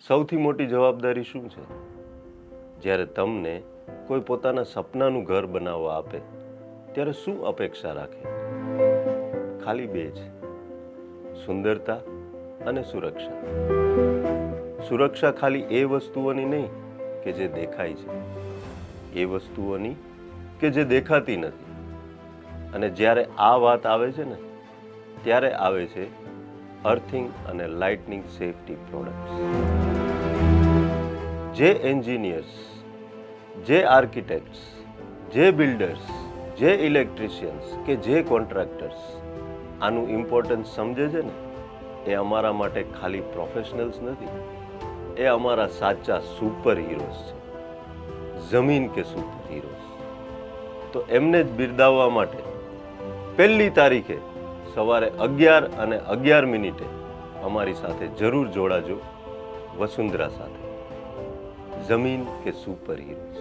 સૌથી મોટી જવાબદારી શું છે? જ્યારે તમને કોઈ પોતાના સપનાનું ઘર બનાવવા આપે ત્યારે શું અપેક્ષા રાખે? ખાલી બે જ: સુંદરતા અને સુરક્ષા. સુરક્ષા ખાલી એ વસ્તુઓની નહીં કે જે દેખાય છે, એ વસ્તુઓની કે જે દેખાતી નથી. અને જ્યારે આ વાત આવે છે ને, ત્યારે આવે છે અર્થિંગ અને લાઇટનિંગ સેફટી પ્રોડક્ટ્સ. જે એન્જિનિયર્સ, જે આર્કિટેક્ટ્સ, જે બિલ્ડર્સ, જે ઇલેક્ટ્રિશિયન્સ કે જે કોન્ટ્રાક્ટર્સ આનું ઇમ્પોર્ટન્સ સમજે છે ને, એ અમારા માટે ખાલી પ્રોફેશનલ્સ નથી, એ અમારા સાચા સુપર હીરોઝ છે. જમીન કે સુપર હીરોઝ. તો એમને જ બિરદાવવા માટે 1 તારીખે સવારે 11:11 અમારી સાથે જરૂર જોડાજો, વસુંધરા સાથે. જમીન કે સુપર હીરોઝ.